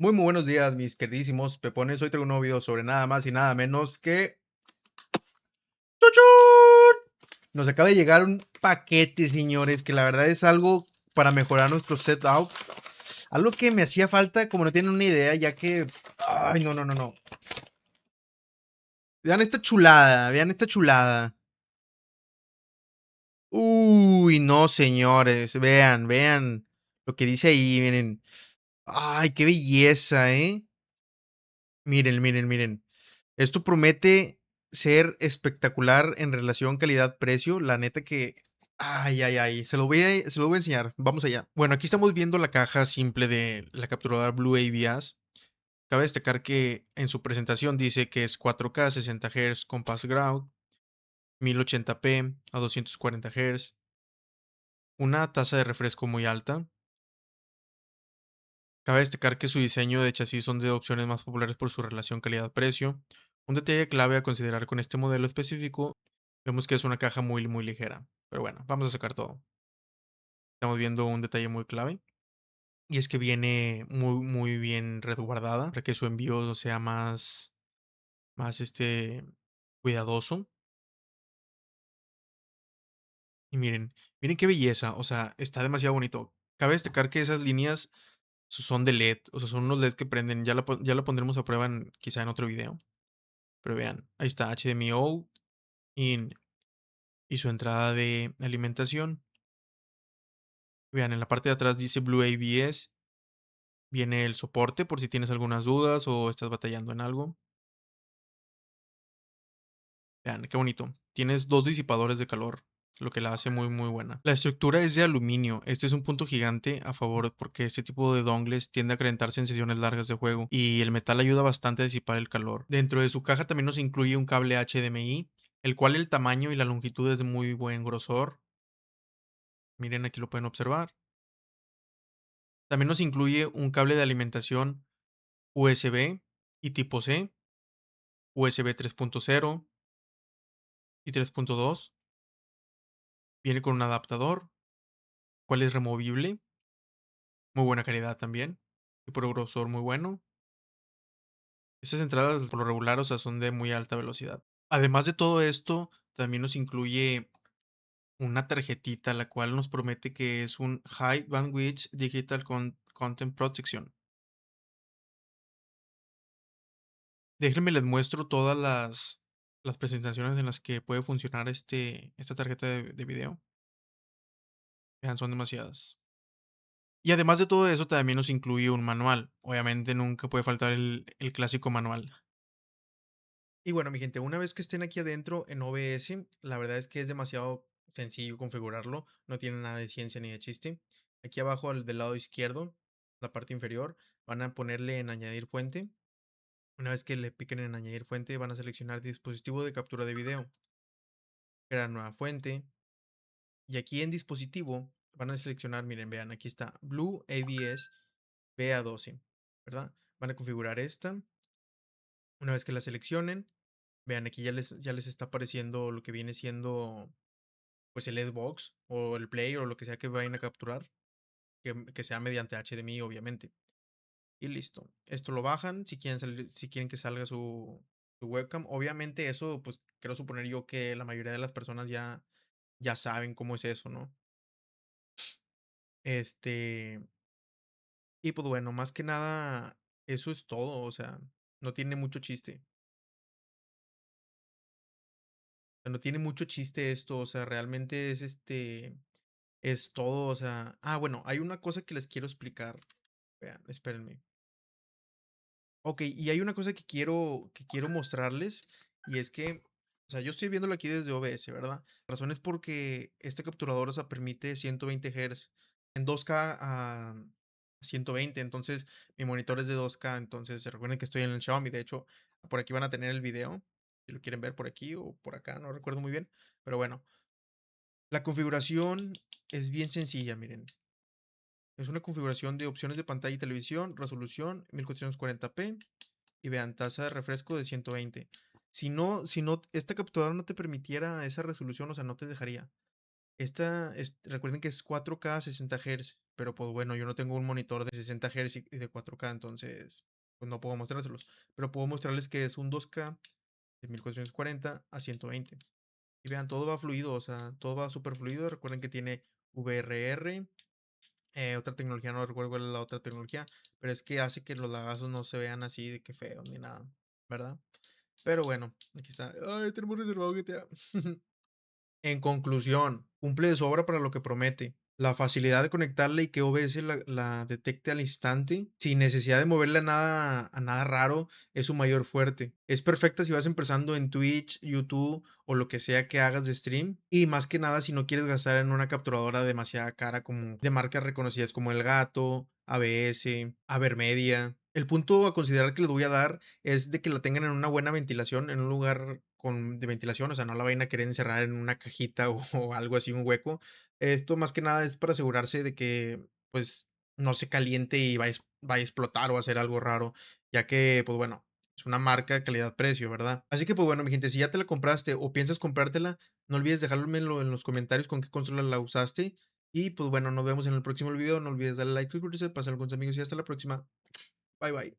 Muy buenos días, mis queridísimos pepones. Hoy traigo un nuevo video sobre nada más y nada menos que... ¡Chuchut! Nos acaba de llegar un paquete, señores, que la verdad es algo para mejorar nuestro setup. Algo que me hacía falta, como no tienen una idea, ya que... Ay, no, no, no, no. Vean esta chulada, vean esta chulada. Uy, no, señores. Vean lo que dice ahí, miren. Ay, qué belleza, ¿eh? Miren. Esto promete ser espectacular en relación calidad-precio. La neta que... Ay. Se lo voy a enseñar. Vamos allá. Bueno, aquí estamos viendo la caja simple de la capturadora Blue ABS. Cabe destacar que en su presentación dice que es 4K, 60 Hz, Compass Ground, 1080p a 240 Hz, una tasa de refresco muy alta. Cabe destacar que su diseño de chasis son de opciones más populares por su relación calidad-precio. Un detalle clave a considerar con este modelo específico, vemos que es una caja muy ligera. Pero bueno, vamos a sacar todo. Estamos viendo un detalle muy clave. Y es que viene muy bien resguardada para que su envío sea más cuidadoso. Y miren qué belleza. O sea, está demasiado bonito. Cabe destacar que esas líneas son de LED. O sea, son unos LED que prenden. Ya la pondremos a prueba quizá en otro video. Pero vean, ahí está HDMI out, in y su entrada de alimentación. Vean, en la parte de atrás dice Blue ABS. Viene el soporte por si tienes algunas dudas o estás batallando en algo. Vean, qué bonito. Tienes dos disipadores de calor, lo que la hace muy buena. La estructura es de aluminio. Este es un punto gigante a favor porque este tipo de dongles tiende a calentarse en sesiones largas de juego y el metal ayuda bastante a disipar el calor. Dentro de su caja también nos incluye un cable HDMI, el cual el tamaño y la longitud es de muy buen grosor. Miren, aquí lo pueden observar. También nos incluye un cable de alimentación USB y tipo C, USB 3.0 y 3.2. Viene con un adaptador, cual es removible, muy buena calidad también, y por grosor muy bueno. Estas entradas por lo regular, o sea, son de muy alta velocidad. Además de todo esto, también nos incluye una tarjetita, la cual nos promete que es un High Bandwidth Digital Content Protection. Déjenme les muestro todas las presentaciones en las que puede funcionar esta tarjeta de video. Vean, son demasiadas. Y además de todo eso, también nos incluye un manual. Obviamente nunca puede faltar el clásico manual. Y bueno, mi gente, una vez que estén aquí adentro en OBS, la verdad es que es demasiado sencillo configurarlo. No tiene nada de ciencia ni de chiste. Aquí abajo del lado izquierdo, la parte inferior, van a ponerle en añadir fuente. Una vez que le piquen en añadir fuente, van a seleccionar dispositivo de captura de video, crear nueva fuente. Y aquí en dispositivo van a seleccionar, miren, vean, aquí está Blue ABS BA12, ¿verdad? Van a configurar esta. Una vez que la seleccionen, vean, aquí ya les está apareciendo lo que viene siendo pues el Xbox o el Play o lo que sea que vayan a capturar, que sea mediante HDMI, obviamente. Y listo. Esto lo bajan si quieren que salga su webcam. Obviamente eso, pues quiero suponer yo que la mayoría de las personas ya saben cómo es eso, ¿no? Este, y pues bueno, más que nada, eso es todo, o sea, no tiene mucho chiste. No tiene mucho chiste esto, o sea, realmente es todo, o sea, bueno, hay una cosa que les quiero explicar. Vean, espérenme. Ok, y hay una cosa que quiero mostrarles, y es que, o sea, yo estoy viéndolo aquí desde OBS, ¿verdad? La razón es porque este capturador, o sea, permite 120 Hz en 2K a 120, entonces mi monitor es de 2K, entonces recuerden que estoy en el Xiaomi, de hecho, por aquí van a tener el video, si lo quieren ver por aquí o por acá, no recuerdo muy bien, pero bueno, la configuración es bien sencilla, miren. Es una configuración de opciones de pantalla y televisión, resolución 1440p y vean, tasa de refresco de 120. Si no, esta capturadora no te permitiera esa resolución, o sea, no te dejaría. Recuerden que es 4K 60 Hz. pero, pues, bueno, yo no tengo un monitor de 60 Hz y de 4K, entonces, pues, no puedo mostrárselos, pero puedo mostrarles que es un 2K de 1440 a 120. Y vean, todo va fluido, o sea, todo va súper fluido. Recuerden que tiene VRR, otra tecnología, no recuerdo cuál es la otra tecnología, pero es que hace que los lagazos no se vean así de que feo ni nada, ¿verdad? Pero bueno, aquí está. Ay, tenemos reservado GTA. En conclusión, cumple de sobra para lo que promete. La facilidad de conectarla y que OBS la detecte al instante, sin necesidad de moverle a nada raro, es su mayor fuerte. Es perfecta si vas empezando en Twitch, YouTube o lo que sea que hagas de stream. Y más que nada si no quieres gastar en una capturadora demasiada cara como de marcas reconocidas como El Gato, ABS, Avermedia. El punto a considerar que les voy a dar es de que la tengan en una buena ventilación, en un lugar de ventilación, o sea, no la vayan a querer encerrar en una cajita o algo así, un hueco. Esto más que nada es para asegurarse de que, pues, no se caliente y vaya a explotar o hacer algo raro, ya que, pues bueno, es una marca calidad-precio, ¿verdad? Así que, pues bueno, mi gente, si ya te la compraste o piensas comprártela, no olvides dejármelo en los comentarios con qué consola la usaste. Y pues bueno, nos vemos en el próximo video. No olvides darle like, suscribirse, pasarlo con tus amigos y hasta la próxima. Bye bye.